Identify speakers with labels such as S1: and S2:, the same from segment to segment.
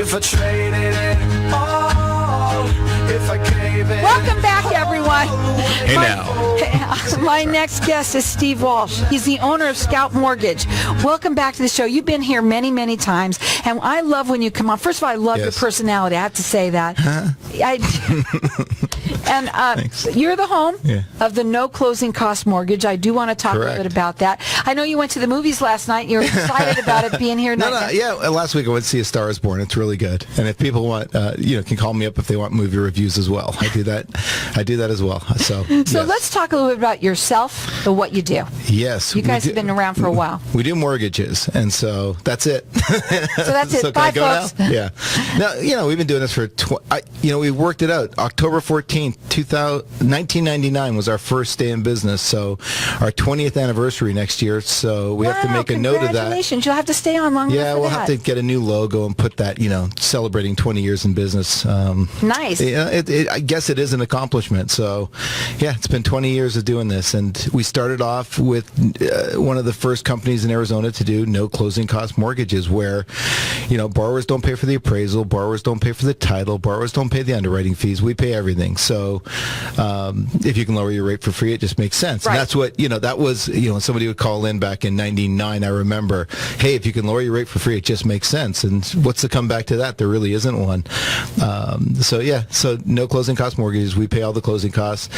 S1: if I traded it all, if I gave it.
S2: Welcome back, everyone.
S3: Hey now.
S2: My next guest is Steve Walsh. He's the owner of Scout Mortgage. Welcome back to the show. You've been here many, many times, and I love when you come on. First of all, I love your personality. I have to say that. And you're the home of the no closing cost mortgage. I do want to talk a little bit about that. I know you went to the movies last night. You're excited about it being here.
S3: Last week I went to see A Star Is Born. It's really good. And if people want, can call me up if they want movie reviews as well. I do that as well. So
S2: let's talk a little bit about yourself and what you do.
S3: Yes.
S2: You guys have been around for a while.
S3: We do mortgages, and so that's it.
S2: So that's it.
S3: So
S2: Bye, folks.
S3: now? Yeah. No, we've been doing this for, we worked it out. October 14th, 1999 was our first day in business, so our 20th anniversary next year, so we have to make a note of that.
S2: Congratulations. You'll have to stay on longer.
S3: Yeah, we'll have to get a new logo and put that, celebrating 20 years in business.
S2: Nice.
S3: I guess it is an accomplishment. So, it's been 20 years of doing this, and we started off with one of the first companies in Arizona to do no closing cost mortgages, where, borrowers don't pay for the appraisal, borrowers don't pay for the title, borrowers don't pay the underwriting fees. We pay everything. So, if you can lower your rate for free, it just makes sense.
S2: Right.
S3: And that's what, that was, somebody would call in back in 99, I remember, hey, if you can lower your rate for free, it just makes sense. And what's the comeback to that? There really isn't one. So no closing cost mortgages. We pay all the closing costs,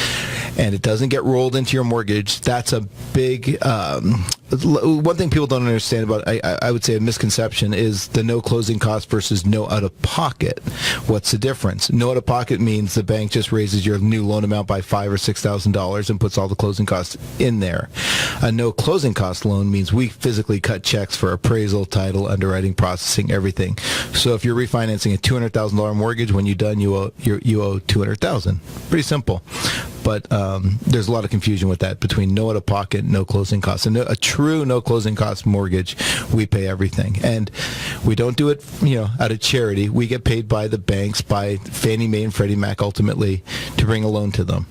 S3: and it doesn't get rolled into your mortgage. That's a big, one thing people don't understand about, I would say a misconception, is the no closing cost versus no out-of-pocket. What's the difference? No out-of-pocket means the bank just raises your new loan amount by $5,000 or $6,000 and puts all the closing costs in there. A no closing cost loan means we physically cut checks for appraisal, title, underwriting, processing, everything. So if you're refinancing a $200,000 mortgage, when you're done, you owe $200,000. Pretty simple. But there's a lot of confusion with that between no out-of-pocket, no closing costs. And a true no closing cost mortgage, we pay everything. And we don't do it, out of charity. We get paid by the banks, by Fannie Mae and Freddie Mac ultimately, to bring a loan to them.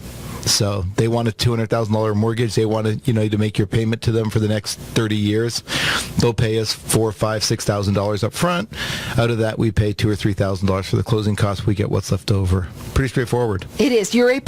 S3: So they want a $200,000 mortgage. They want to make your payment to them for the next 30 years. They'll pay us $4,000, $5,000, $6,000 up front. Out of that, we pay $2,000 or $3,000 for the closing costs. We get what's left over. Pretty straightforward.
S2: It is. You're A+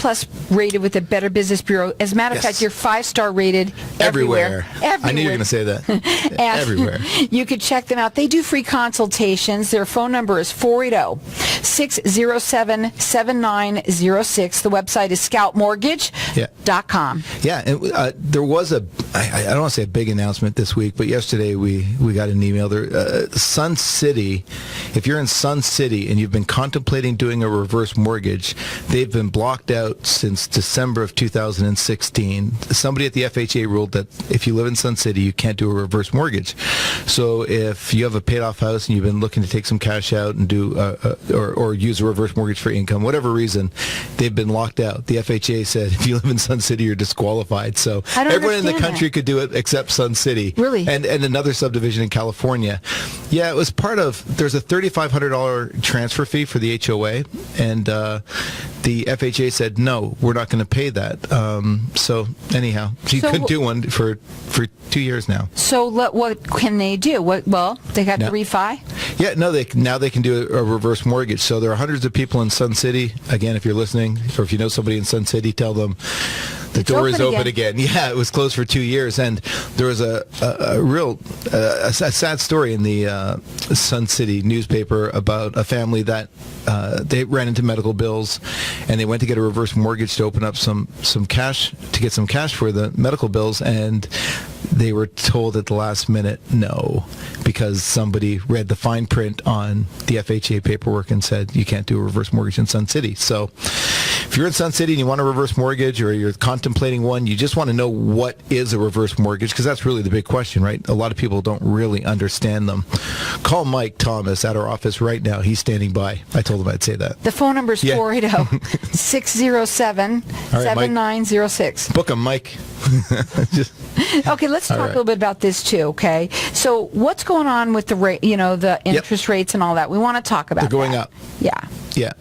S2: rated with the Better Business Bureau. As a matter of fact, you're 5-star rated everywhere.
S3: I knew you were going to say that. Everywhere.
S2: You could check them out. They do free consultations. Their phone number is 480-607-7906. The website is scoutmortgage.com.
S3: Yeah, and there was I don't want to say a big announcement this week, but yesterday we got an email there. Sun City, if you're in Sun City and you've been contemplating doing a reverse mortgage, they've been blocked out since December of 2016. Somebody at the FHA ruled that if you live in Sun City, you can't do a reverse mortgage. So if you have a paid-off house and you've been looking to take some cash out and do or use a reverse mortgage for income, whatever reason, they've been locked out. The FHA said if you live in Sun City, you're disqualified. So everyone in the country could do it except Sun City.
S2: Really?
S3: And another subdivision in California. Yeah, it was part of, there's a $3,500 transfer fee for the HOA, and the FHA said, no, we're not going to pay that. So anyhow, you couldn't do one for 2 years now.
S2: So what can they do? They have to refi?
S3: Yeah, no, now they can do a reverse mortgage. So there are hundreds of people in Sun City. Again, if you're listening, or if you know somebody in Sun City, tell them the door is open again. Yeah, it was closed for 2 years, and there was a real sad story in the Sun City newspaper about a family that they ran into medical bills, and they went to get a reverse mortgage to open up some cash, to get some cash for the medical bills, and they were told at the last minute no, because somebody read the fine print on the FHA paperwork and said you can't do a reverse mortgage in Sun City. So if you're in Sun City and you want a reverse mortgage, or you're contemplating one, you just want to know what is a reverse mortgage, because that's really the big question, right? A lot of people don't really understand them. Call Mike Thomas at our office right now. He's standing by. I told him I'd say that.
S2: The phone number is 480-607-7906.
S3: Book him, Mike.
S2: Okay, let's talk a little bit about this too, okay? So what's going on with the rate, the interest rates and all that? We want to talk about
S3: They're going up.
S2: Yeah.
S3: Yeah,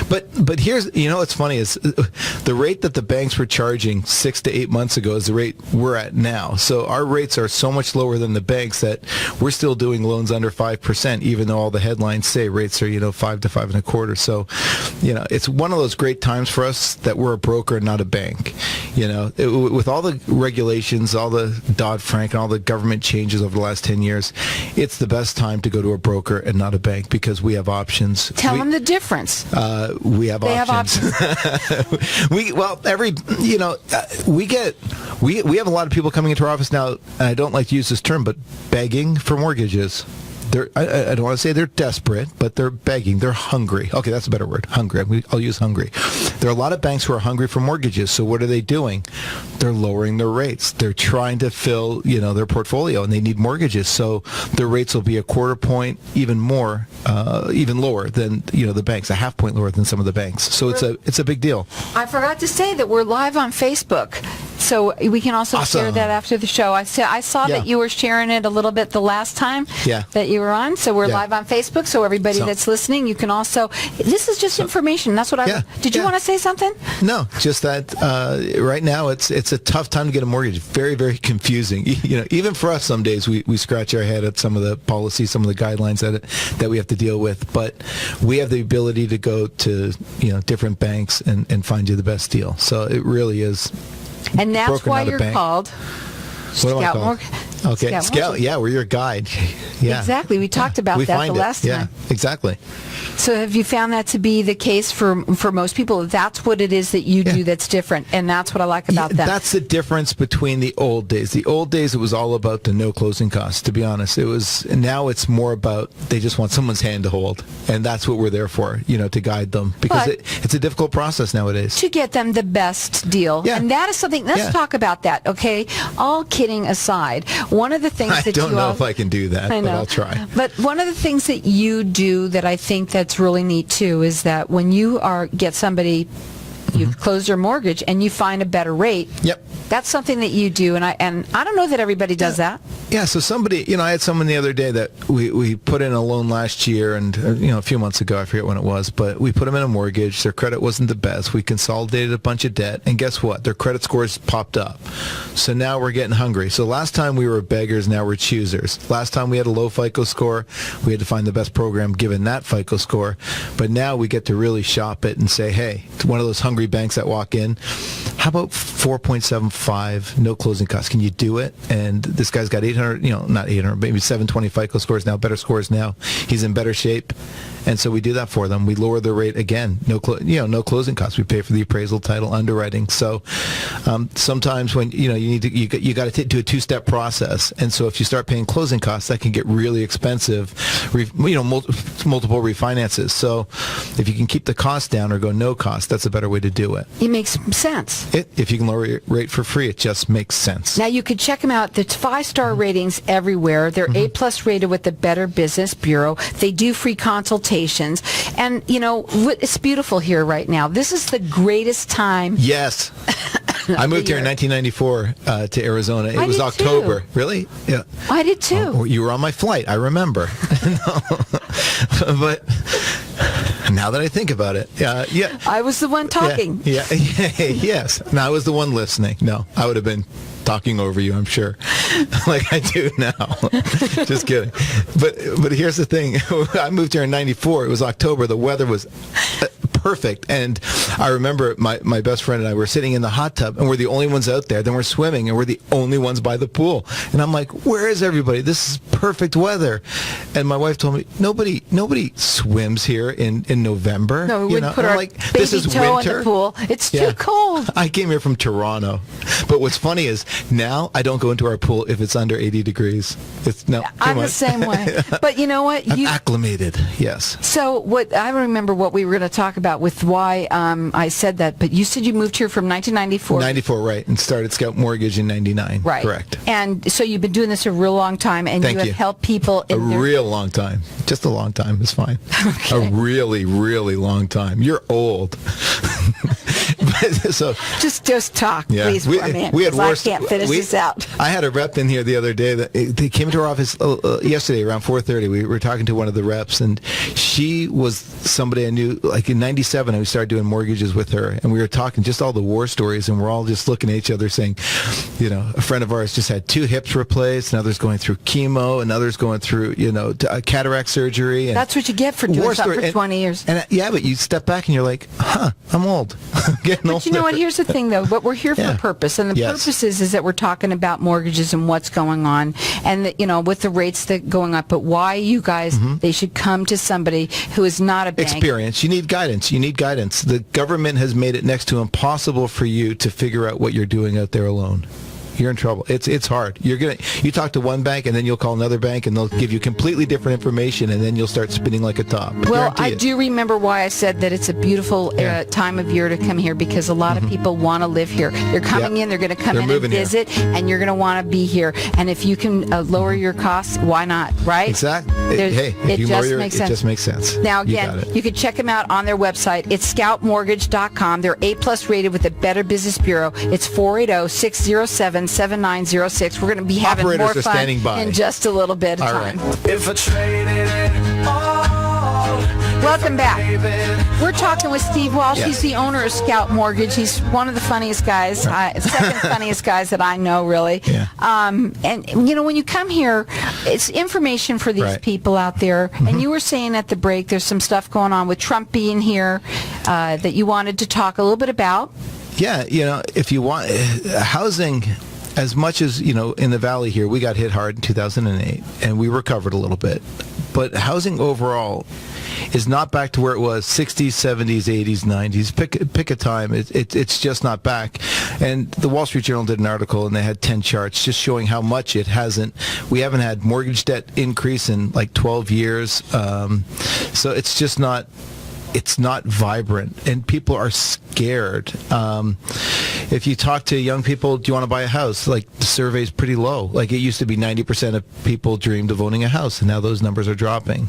S3: but here's, what's funny is the rate that the banks were charging 6 to 8 months ago is the rate we're at now. So our rates are so much lower than the banks that we're still doing loans under 5%, even though all the headlines say rates are 5 to 5.25. So, it's one of those great times for us that we're a broker, not a bank. With all the regulations, all the Dodd-Frank, and all the government changes over the last 10 years, it's the best time to go to a broker and not a bank because we have options.
S2: Tell them the difference.
S3: We have
S2: They
S3: options.
S2: have options.
S3: we have a lot of people coming into our office now, and I don't like to use this term, but begging for mortgages. I don't want to say they're desperate, but they're begging. They're hungry. Okay, that's a better word. Hungry. I'll use hungry. There are a lot of banks who are hungry for mortgages. So what are they doing? They're lowering their rates. They're trying to fill, their portfolio, and they need mortgages. So their rates will be a quarter point, even more, even lower than the banks, a half point lower than some of the banks. So it's a big deal.
S2: I forgot to say that we're live on Facebook. So we can also share that after the show. I saw that you were sharing it a little bit the last time that you were on. So we're live on Facebook. So everybody that's listening, you can also. This is just information. That's what Did you want to say something?
S3: No, just that right now it's a tough time to get a mortgage. Very, very confusing. Even for us, some days we scratch our head at some of the policies, some of the guidelines that we have to deal with. But we have the ability to go to different banks and find you the best deal. So it really is.
S2: And that's why you're called Scout Mortgage.
S3: Okay, Scout. Yeah, we're your guide. Yeah,
S2: exactly. We talked about that the last time.
S3: Yeah, exactly.
S2: So have you found that to be the case for most people? That's what it is that you do that's different, and that's what I like about that.
S3: That's the difference between the old days. The old days, it was all about the no closing costs, to be honest. Now it's more about they just want someone's hand to hold, and that's what we're there for, to guide them, because it's a difficult process nowadays.
S2: To get them the best deal.
S3: Yeah.
S2: And that is something, let's talk about that, okay? All kidding aside, one of the things
S3: I don't know if I can do that, but I'll try.
S2: But one of the things that you do that I think that's really neat too is that when you get somebody, you've closed their mortgage and you find a better rate.
S3: Yep.
S2: That's something that you do, and I don't know that everybody does that.
S3: Yeah, so somebody, I had someone the other day that we put in a loan last year and, a few months ago, I forget when it was, but we put them in a mortgage. Their credit wasn't the best. We consolidated a bunch of debt, and guess what? Their credit scores popped up. So now we're getting hungry. So last time we were beggars, now we're choosers. Last time we had a low FICO score, we had to find the best program given that FICO score. But now we get to really shop it and say, hey, to one of those hungry banks that walk in, how about 4.75, no closing costs? Can you do it? And this guy's got 800, not 800, maybe 720 FICO scores now, better scores now. He's in better shape. And so we do that for them. We lower the rate again. No closing costs. We pay for the appraisal, title, underwriting. So sometimes when you got to do a two-step process. And so if you start paying closing costs, that can get really expensive. Multiple refinances. So if you can keep the cost down or go no cost, that's a better way to do it.
S2: It makes sense.
S3: If you can lower your rate for free, it just makes sense.
S2: Now you could check them out. There's 5-star ratings everywhere. They're A+ rated with the Better Business Bureau. They do free consultations. And, it's beautiful here right now. This is the greatest time.
S3: Yes. I moved here in 1994 to Arizona. It was October.
S2: Too.
S3: Really? Yeah.
S2: I did too.
S3: Oh, you were on my flight. I remember. But now that I think about it, yeah.
S2: I was the one talking.
S3: Yeah. Yes. And I was the one listening. No, I would have been talking over you, I'm sure, like I do now. Just kidding. But here's the thing. I moved here in 94. It was October. The weather was perfect. And I remember my best friend and I were sitting in the hot tub, and we're the only ones out there. Then we're swimming, and we're the only ones by the pool. And I'm like, where is everybody? This is perfect weather. And my wife told me, nobody swims here in November.
S2: No, we wouldn't put our baby toe in the pool. It's too cold.
S3: I came here from Toronto. But what's funny is now I don't go into our pool if it's under 80 degrees.
S2: I'm the same way. But you know what?
S3: I'm acclimated, yes.
S2: So I remember what we were going to talk about with why I said that, but you said you moved here from 1994.
S3: 94, right, and started Scout Mortgage in 99.
S2: Right.
S3: Correct.
S2: And so you've been doing this a real long time, and you have helped people in
S3: real long time. Just a long time is fine. Okay. A really, really long time. You're old. So
S2: just talk, please, for a minute.
S3: We had
S2: I can't finish this out.
S3: I had a rep in here the other day that they came to our office yesterday around 4:30. We were talking to one of the reps, and she was somebody I knew. Like in '97, I started doing mortgages with her, and we were talking just all the war stories, and we're all just looking at each other, saying, a friend of ours just had 2 hips replaced, another's going through chemo, another's going through cataract surgery. And
S2: that's what you get for doing something for 20 years.
S3: And but you step back and you're like, I'm old. I'm getting older.
S2: But you know what? Here's the thing, though. But we're here for a purpose, and the purpose is that we're talking about mortgages and what's going on, and that, with the rates that going up. But why you guys? They should come to somebody who is not a bank.
S3: Experience. You need guidance. The government has made it next to impossible for you to figure out what you're doing out there alone. You're in trouble. It's hard. You talk to one bank, and then you'll call another bank, and they'll give you completely different information, and then you'll start spinning like a top.
S2: Well, I do remember why I said that it's a beautiful time of year to come here, because a lot of people want to live here. They're coming in. They're going to come in and visit, and you're going to want to be here. And if you can lower your costs, why not? Right?
S3: Exactly. It just makes sense.
S2: Now, again, you can check them out on their website. It's scoutmortgage.com. They're A+ rated with the Better Business Bureau. It's 480-607-7906. We're going to be having more fun in just a little bit of time.
S3: Right.
S1: If I traded it all,
S2: welcome back. We're talking with Steve Walsh.
S3: Yes.
S2: He's the owner of Scout Mortgage. He's one of the funniest guys, second funniest guys that I know, really.
S3: Yeah.
S2: And when you come here, it's information for these people out there. And you were saying at the break, there's some stuff going on with Trump being here that you wanted to talk a little bit about.
S3: Yeah, if you want housing. As much as, in the valley here, we got hit hard in 2008, and we recovered a little bit. But housing overall is not back to where it was 60s, 70s, 80s, 90s. Pick a time. It's just not back. And the Wall Street Journal did an article, and they had 10 charts just showing how much it hasn't. We haven't had mortgage debt increase in like 12 years. So it's just not... It's not vibrant, and people are scared. If you talk to young people, do you want to buy a house? Like, the survey's pretty low. Like, it used to be 90% of people dreamed of owning a house, and now those numbers are dropping.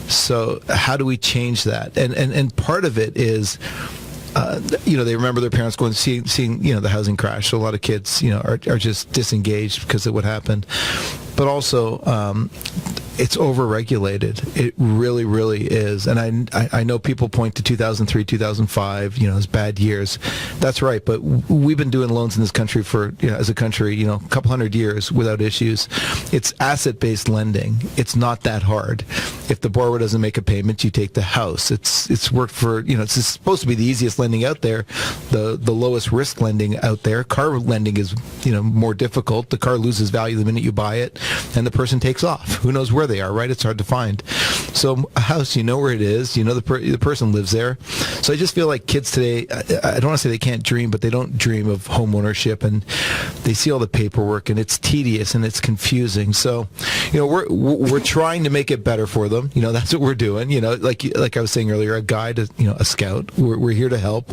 S3: So how do we change that? And part of it is... they remember their parents going seeing the housing crash. So a lot of kids, are just disengaged because of what happened. But also, it's overregulated. It really, really is. And I know people point to 2003, 2005, as bad years. That's right. But we've been doing loans in this country for, as a country, a couple hundred years without issues. It's asset-based lending. It's not that hard. If the borrower doesn't make a payment, you take the house. It's worked for, it's supposed to be the easiest lending out there, the lowest risk lending out there. Car lending is, more difficult. The car loses value the minute you buy it, and the person takes off. Who knows where they are, right? It's hard to find. So a house, where it is, the person lives there. So I just feel like kids today, I don't want to say they can't dream, but they don't dream of home ownership, and they see all the paperwork, and it's tedious and it's confusing. So, we're trying to make it better for them. That's what we're doing. Like I was saying earlier, a guide, a scout. We're here to help.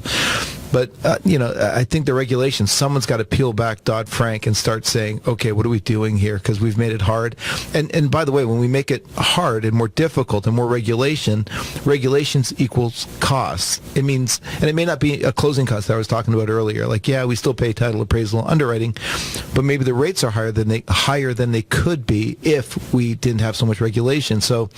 S3: But, I think the regulations, someone's got to peel back Dodd-Frank and start saying, okay, what are we doing here? Because we've made it hard. And by the way, when we make it hard and more difficult and more regulations equals costs. It means, and it may not be a closing cost that I was talking about earlier. Like, we still pay title appraisal underwriting, but maybe the rates are higher than they could be if we didn't have so much regulation. So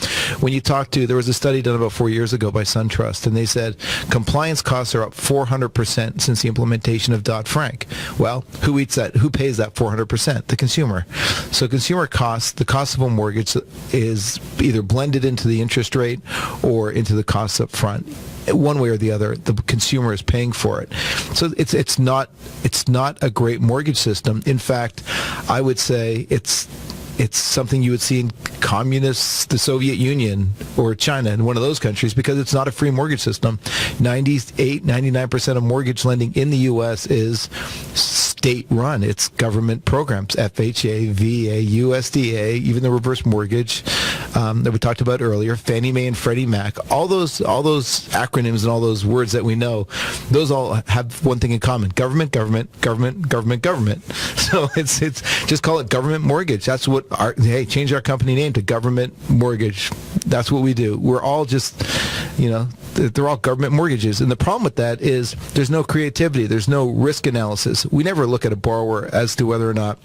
S3: when you talk to, there was a study done about 4 years ago by SunTrust, and they said compliance costs are up 400% since the implementation of Dodd-Frank. Well, who eats that? Who pays that 400%? The consumer. So consumer costs, the cost of a mortgage is either blended into the interest rate or into the costs up front. One way or the other, the consumer is paying for it. So it's not a great mortgage system. In fact, I would say it's something you would see in communist, the Soviet Union, or China, in one of those countries, because it's not a free mortgage system. 99% of mortgage lending in the U.S. is state-run. It's government programs, FHA, VA, USDA, even the reverse mortgage that we talked about earlier, Fannie Mae and Freddie Mac. All those acronyms and all those words that we know, those all have one thing in common: government, government, government, government, government. So it's just call it government mortgage. That's what change our company name to Government Mortgage. That's what we do. We're all just, they're all government mortgages. And the problem with that is there's no creativity. There's no risk analysis. We never look at a borrower as to whether or not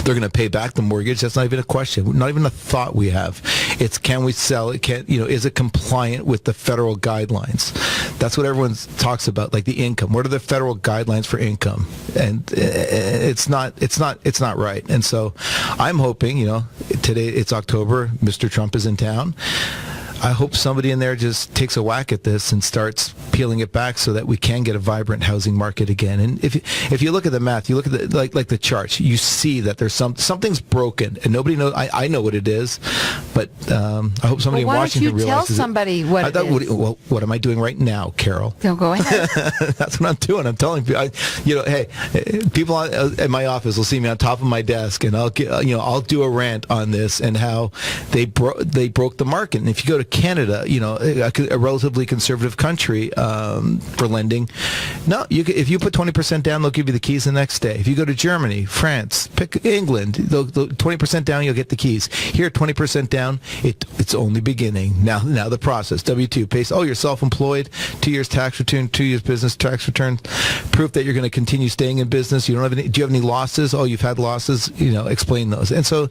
S3: they're going to pay back the mortgage. That's not even a question. Not even a thought we have. It's, can we sell it? Is it compliant with the federal guidelines? That's what everyone talks about, like the income. What are the federal guidelines for income? And it's not right. And so I'm hoping, today it's October, Mr. Trump is in town. I hope somebody in there just takes a whack at this and starts peeling it back so that we can get a vibrant housing market again. And if you look at the math, you look at the like the charts, you see that there's something's broken, and nobody knows. I know what it is, but I hope somebody in Washington realizes.
S2: Why don't you tell somebody what it is?
S3: Well, what am I doing right now, Carol?
S2: Don't go ahead.
S3: That's what I'm doing. I'm telling people. Hey, people at my office will see me on top of my desk, and I'll do a rant on this and how they broke the market. And if you go to Canada, a relatively conservative country for lending, if you put 20% down, they'll give you the keys the next day. If you go to Germany, France, pick England, 20% down, you'll get the keys. Here, 20% down, it's only beginning. Now the process, W-2, pays, you're self-employed, 2 years tax return, 2 years business tax return, proof that you're going to continue staying in business. You don't have any. Do you have any losses? Oh, you've had losses. Explain those. And so,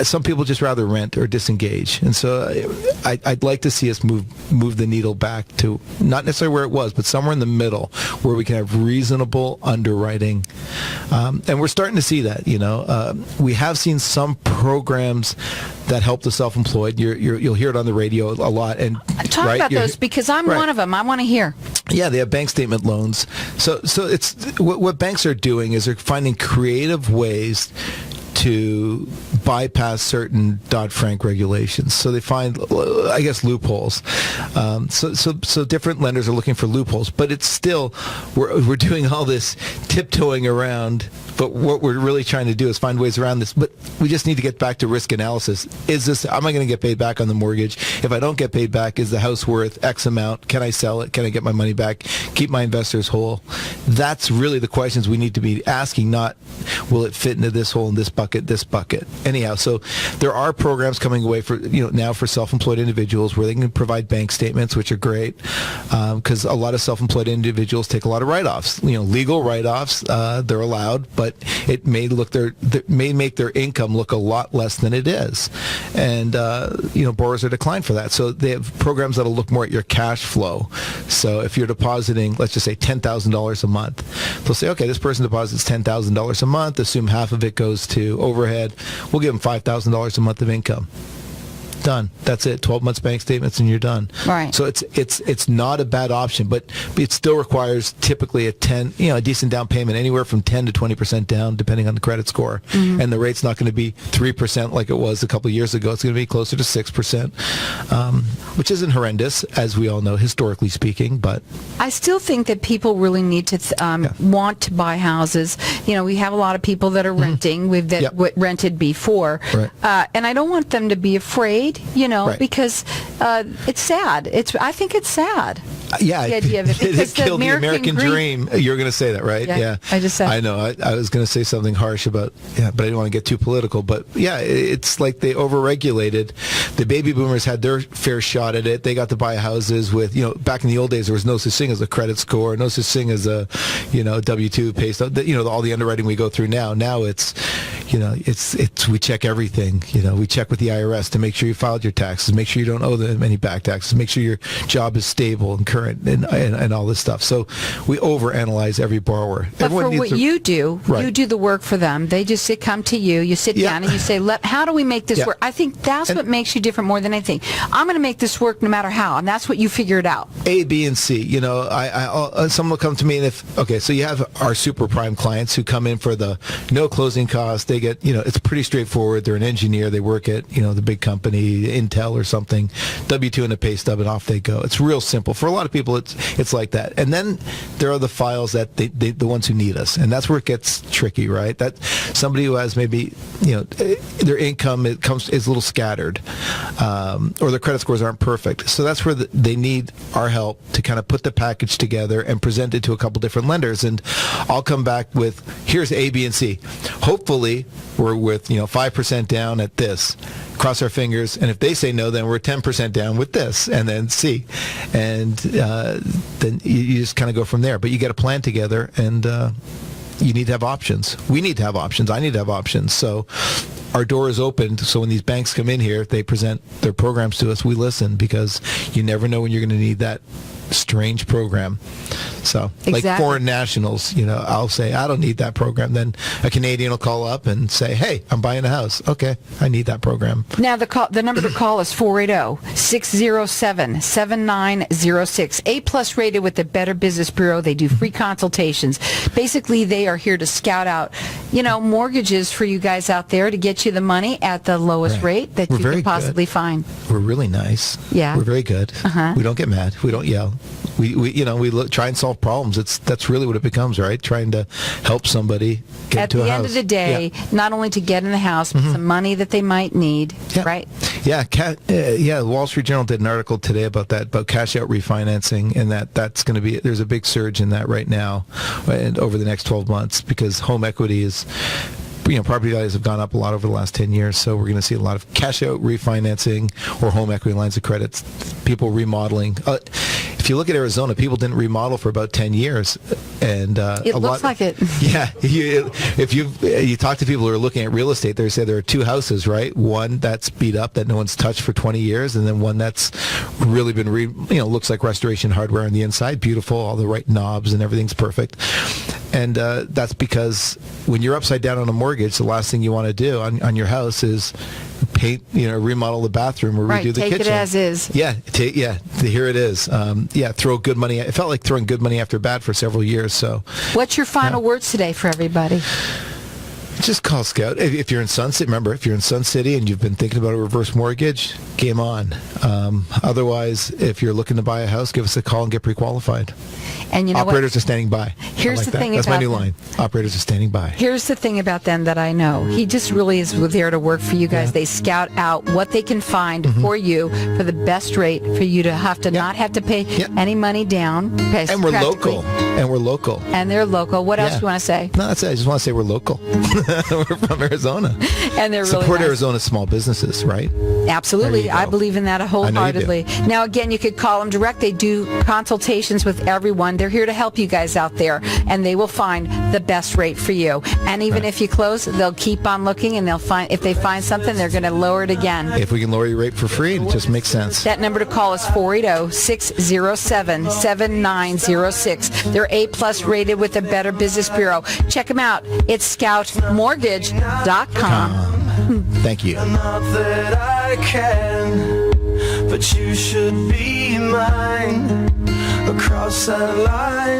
S3: some people just rather rent or disengage. And so, I'd like to see us move the needle back to not necessarily where it was, but somewhere in the middle where we can have reasonable underwriting. And we're starting to see that. We have seen some programs that help the self-employed. You'll hear it on the radio a lot. And
S2: talk about those, because I'm one of them. I want to hear.
S3: Yeah, they have bank statement loans. So it's what banks are doing is they're finding creative ways to bypass certain Dodd-Frank regulations. So they find, I guess, loopholes. So different lenders are looking for loopholes, but it's still, we're doing all this tiptoeing around, but what we're really trying to do is find ways around this. But we just need to get back to risk analysis. Am I going to get paid back on the mortgage? If I don't get paid back, is the house worth X amount? Can I sell it? Can I get my money back? Keep my investors whole? That's really the questions we need to be asking, not will it fit into this hole in this bucket, this bucket. Anyhow, so there are programs coming away for now for self-employed individuals where they can provide bank statements, which are great, because a lot of self-employed individuals take a lot of write-offs, legal write-offs. They're allowed, but it may make their income look a lot less than it is, and borrowers are declined for that. So they have programs that'll look more at your cash flow. So if you're depositing, let's just say $10,000 a month, they'll say, okay, this person deposits $10,000 a month. Assume half of it goes to overhead. We'll give them $5,000 a month of income. Done. That's it. 12 months bank statements and you're done.
S2: Right.
S3: So it's not a bad option, but it still requires typically a decent down payment, anywhere from 10 to 20% down, depending on the credit score. Mm-hmm. And the rate's not going to be 3% like it was a couple of years ago. It's going to be closer to 6%, which isn't horrendous, as we all know, historically speaking. But
S2: I still think that people really need to want to buy houses. We have a lot of people that are renting. We've rented before,
S3: right.
S2: And I don't want them to be afraid.
S3: Right.
S2: Because it's sad. I think it's sad.
S3: The
S2: idea of it.
S3: It killed the American dream. You're going to say that, right?
S2: Yeah. I just said.
S3: I know. I was going to say something harsh about, but I didn't want to get too political. But it's like they overregulated. The baby boomers had their fair shot at it. They got to buy houses with, back in the old days, there was no such thing as a credit score, no such thing as a, W-2 pay stuff. All the underwriting we go through now. Now it's, we check everything. We check with the IRS to make sure you filed your taxes, make sure you don't owe them any back taxes, make sure your job is stable and current, and all this stuff. So we overanalyze every borrower.
S2: But for what you do, you do the work for them. They just come to you. You sit down and you say, "How do we make this work?" I think that's what makes you different more than anything. I'm going to make this work no matter how, and that's what you figured out.
S3: A, B, and C. Someone will come to me, and so you have our super prime clients who come in for the no closing costs. They get, it's pretty straightforward. They're an engineer. They work at, the big company, Intel or something, W-2 and a pay stub, and off they go. It's real simple. For a lot of people, it's like that. And then there are the files that the ones who need us, and that's where it gets tricky, right? That somebody who has maybe, their income is a little scattered, or their credit scores aren't perfect. So that's where they need our help to kind of put the package together and present it to a couple different lenders. And I'll come back with, here's A, B, and C. Hopefully, we're with 5% down at this. Cross our fingers, and if they say no, then we're 10% down with this, and then C, and then you just kind of go from there. But you get a plan together, and you need to have options. We need to have options. I need to have options. So our door is open. So when these banks come in here, they present their programs to us. We listen, because you never know when you're going to need that strange program. So like foreign nationals, I'll say, I don't need that program. Then a Canadian will call up and say, hey, I'm buying a house. Okay, I need that program.
S2: Now, the number to call is 480-607-7906. A-plus rated with the Better Business Bureau. They do free consultations. Basically, they are here to scout out, mortgages for you guys out there to get you the money at the lowest rate that you can possibly find.
S3: We're really nice.
S2: Yeah.
S3: We're very good. We don't get mad. We don't yell. We try and solve problems. That's really what it becomes, right? Trying to help somebody get
S2: at
S3: to a house.
S2: At the end of the day, not only to get in the house, but some money that they might need, right?
S3: Yeah, the Wall Street Journal did an article today about that, about cash out refinancing, and that's going to be, there's a big surge in that right now, and over the next 12 months, because home equity is, property values have gone up a lot over the last 10 years, so we're going to see a lot of cash out refinancing or home equity lines of credit, people remodeling. If you look at Arizona, people didn't remodel for about 10 years, and
S2: it looks like it.
S3: Yeah, if you talk to people who are looking at real estate, they say there are two houses, right? One that's beat up that no one's touched for 20 years, and then one that's really been looks like restoration hardware on the inside, beautiful, all the right knobs and everything's perfect. And that's because when you're upside down on a mortgage, the last thing you want to do on your house is paint, remodel the bathroom or redo the kitchen.
S2: Take it as is.
S3: Yeah, here it is. Throw good money. It felt like throwing good money after bad for several years. So,
S2: what's your final words today for everybody?
S3: Just call Scout. If you're in Sun City, remember, if you're in Sun City and you've been thinking about a reverse mortgage, game on. Otherwise, if you're looking to buy a house, give us a call and get pre-qualified.
S2: And
S3: operators are standing by.
S2: Here's the thing.
S3: That's my new line. Operators are standing by.
S2: Here's the thing about them that I know. He just really is there to work for you guys. They scout out what they can find for you for the best rate for you to have to not have to pay any money down.
S3: And we're local.
S2: And they're local. What else do you want to say?
S3: No, that's it. I just want to say we're local. We're from Arizona.
S2: And they're really
S3: Support
S2: nice.
S3: Arizona small businesses, right?
S2: Absolutely. I believe in that wholeheartedly. Now, again, you could call them direct. They do consultations with everyone. They're here to help you guys out there, and they will find the best rate for you. And even if you close, they'll keep on looking, and if they find something, they're going to lower it again.
S3: If we can lower your rate for free, it just makes sense.
S2: That number to call is 480-607-7906. They're A-plus rated with the Better Business Bureau. Check them out. It's scoutmortgage.com.
S3: Thank you.
S1: Not that I can, but you should be mine across that line.